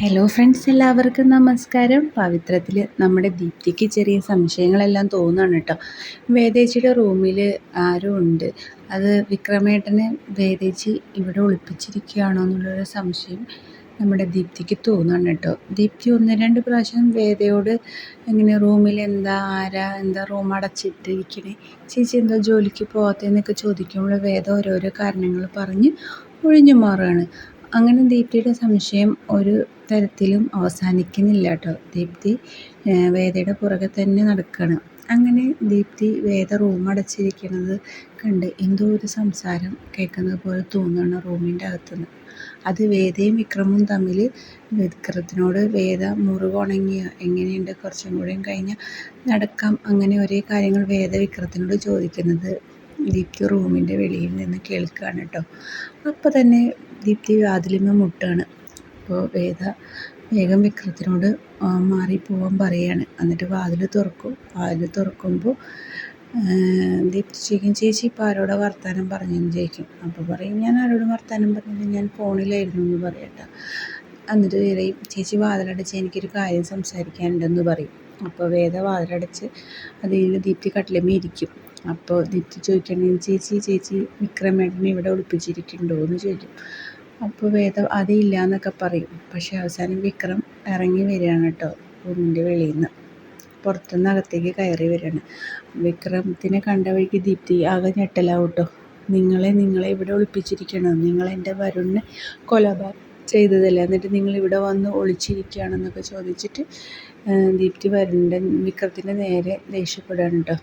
Hello friends, എല്ലാവർക്കും നമസ്കാരം. പവിത്രത്തിൽ നമ്മുടെ ദീപ്തിക്ക് ചെറിയ സംശയങ്ങളെല്ലാം തോന്നുകയാണ് കേട്ടോ. വേദേച്ചിയുടെ റൂമിൽ ആരോ ഉണ്ട്. അത് വിക്രമേട്ടനെ വേദേച്ചി ഇവിടെ ഒളിപ്പിച്ചിരിക്കുകയാണോ എന്നുള്ളൊരു സംശയം നമ്മുടെ ദീപ്തിക്ക് തോന്നുകയാണ് കേട്ടോ. ദീപ്തി 1-2 പ്രാവശ്യം വേദയോട് ഇങ്ങനെ റൂമിൽ എന്താ റൂം അടച്ചിട്ടിരിക്കണേ, ചേച്ചി എന്താ ജോലിക്ക് പോകാത്തതെന്നൊക്കെ ചോദിക്കുമ്പോൾ വേദ ഓരോരോ കാരണങ്ങൾ പറഞ്ഞ് ഒഴിഞ്ഞു മാറുകയാണ്. അങ്ങനെ ദീപ്തിയുടെ സംശയം ഒരു തരത്തിലും അവസാനിക്കുന്നില്ല കേട്ടോ. ദീപ്തി വേദയുടെ പുറകെ തന്നെ നടക്കുകയാണ്. അങ്ങനെ ദീപ്തി വേദ റൂം അടച്ചിരിക്കുന്നത് കണ്ട് എന്തോ ഒരു സംസാരം കേൾക്കുന്നത് പോലെ തോന്നുകയാണ് റൂമിൻ്റെ അകത്തുനിന്ന്. അത് വേദയും വിക്രമും തമ്മിൽ. വിക്രത്തിനോട് വേദ മുറിവുണങ്ങിയോ, എങ്ങനെയുണ്ട്, കുറച്ചും കൂടെയും കഴിഞ്ഞാൽ നടക്കാം, അങ്ങനെ ഒരേ കാര്യങ്ങൾ വേദ വിക്രത്തിനോട് ചോദിക്കുന്നത് ദീപ്തി റൂമിൻ്റെ വെളിയിൽ നിന്ന് കേൾക്കുകയാണ് കേട്ടോ. അപ്പോൾ തന്നെ ദീപ്തി വാതിലിന്മേൽ മുട്ടുകയാണ്. അപ്പോൾ വേദ വേഗം വിക്രത്തിനോട് മാറിപ്പോവാൻ പറയുകയാണ്. എന്നിട്ട് വാതിൽ തുറക്കുമ്പോൾ ദീപ്തി ചോദിക്കും, ചേച്ചി ഇപ്പോൾ ആരോടെ വർത്തമാനം പറഞ്ഞെന്ന് ചോദിക്കും. അപ്പോൾ പറയും, ഞാൻ ആരോടും വർത്തമാനം പറഞ്ഞില്ല, ഞാൻ ഫോണിലായിരുന്നു എന്ന് പറയട്ടെ. എന്നിട്ട് പറയും, ചേച്ചി വാതിലടച്ച് എനിക്കൊരു കാര്യം സംസാരിക്കാനുണ്ടെന്ന് പറയും. അപ്പോൾ വേദ വാതിലടച്ച് അതിൽ ദീപ്തി കട്ടിലുമേൽ ഇരിക്കും. അപ്പോൾ ദീപ്തി ചോദിക്കണേ, ചേച്ചി വിക്രമേട്ടനെ ഇവിടെ ഒളിപ്പിച്ചിരിക്കുന്നുണ്ടോ എന്ന് ചോദിക്കും. അപ്പോൾ വേദ അതില്ല എന്നൊക്കെ പറയും. പക്ഷേ അവസാനം വിക്രം ഇറങ്ങി വരികയാണ് കേട്ടോ. റൂമിൻ്റെ വെളിയിൽ നിന്ന് പുറത്തുനിന്ന് അകത്തേക്ക് കയറി വരികയാണ്. വിക്രമത്തിനെ കണ്ട വഴിക്ക് ദീപ്തി ആകെ ഞെട്ടലാവും കേട്ടോ. നിങ്ങളെ ഇവിടെ ഒളിപ്പിച്ചിരിക്കണം, നിങ്ങളെൻ്റെ വരുണിനെ കൊലപാതകം ചെയ്തതല്ലേ, എന്നിട്ട് നിങ്ങളിവിടെ വന്ന് ഒളിച്ചിരിക്കുകയാണെന്നൊക്കെ ചോദിച്ചിട്ട് ദീപ്തി വിക്രത്തിൻ്റെ നേരെ ദേഷ്യപ്പെടുകയാണ് കേട്ടോ.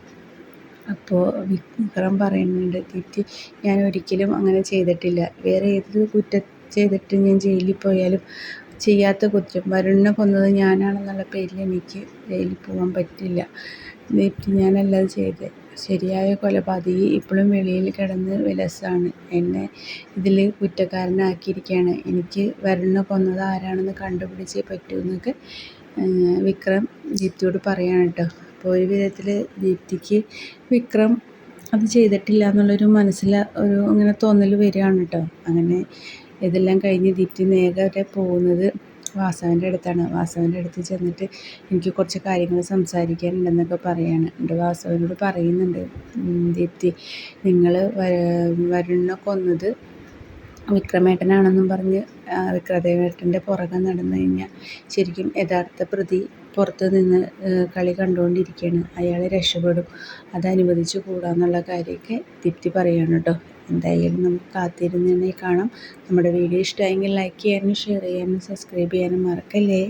അപ്പോൾ വിക്രം പറയുന്നുണ്ട്, ദീപ്തി ഞാൻ ഒരിക്കലും അങ്ങനെ ചെയ്തിട്ടില്ല, വേറെ ഏത് കുറ്റം ചെയ്തിട്ട് ഞാൻ ജയിലിൽ പോയാലും ചെയ്യാത്ത കുറ്റം, വരുണിനെ കൊന്നത് ഞാനാണെന്നുള്ള പേരിൽ എനിക്ക് ജയിലിൽ പോകാൻ പറ്റില്ല ദീപ്തി, ഞാനല്ല ചെയ്തത്, ശരിയായ കൊലപാതകി ഇപ്പോഴും വെളിയിൽ കിടന്ന് വിലസാണ്, എന്നെ ഇതിൽ കുറ്റക്കാരനാക്കിയിരിക്കുകയാണ്, എനിക്ക് വരുണിനെ കൊന്നത് ആരാണെന്ന് കണ്ടുപിടിച്ചേ പറ്റൂ എന്നൊക്കെ വിക്രം ദീപ്തിയോട് പറയാണ് കേട്ടോ. അപ്പോൾ ഒരു വിധത്തിൽ ദീപ്തിക്ക് വിക്രം അത് ചെയ്തിട്ടില്ല എന്നുള്ളൊരു ഒരു ഇങ്ങനെ തോന്നൽ വരികയാണ് കേട്ടോ. അങ്ങനെ ഇതെല്ലാം കഴിഞ്ഞ് ദീപ്തി നേരെ പോകുന്നത് വാസവൻ്റെ അടുത്താണ്. വാസവൻ്റെ അടുത്ത് ചെന്നിട്ട് എനിക്ക് കുറച്ച് കാര്യങ്ങൾ സംസാരിക്കാനുണ്ടെന്നൊക്കെ പറയാണ്. എൻ്റെ വാസവനോട് പറയുന്നുണ്ട്, ദീപ്തി നിങ്ങൾ വരുണിനെ കൊന്നത് വിക്രമേട്ടനാണെന്നും പറഞ്ഞ് വിക്രമേട്ടൻ്റെ പുറകെ നടന്നു കഴിഞ്ഞാൽ ശരിക്കും യഥാർത്ഥ പ്രതി പുറത്ത് നിന്ന് കളി കണ്ടുകൊണ്ടിരിക്കുകയാണ്, അയാൾ രക്ഷപ്പെടും, അത് അനുവദിച്ചു കൂടാന്നുള്ള കാര്യമൊക്കെ ദീപ്തി പറയുകയാണ് കേട്ടോ. എന്തായാലും നമുക്ക് കാത്തിരുന്ന് തന്നെ കാണാം. നമ്മുടെ വീഡിയോ ഇഷ്ടമായെങ്കിൽ ലൈക്ക് ചെയ്യാനും ഷെയർ ചെയ്യാനും സബ്സ്ക്രൈബ് ചെയ്യാനും മറക്കല്ലേ.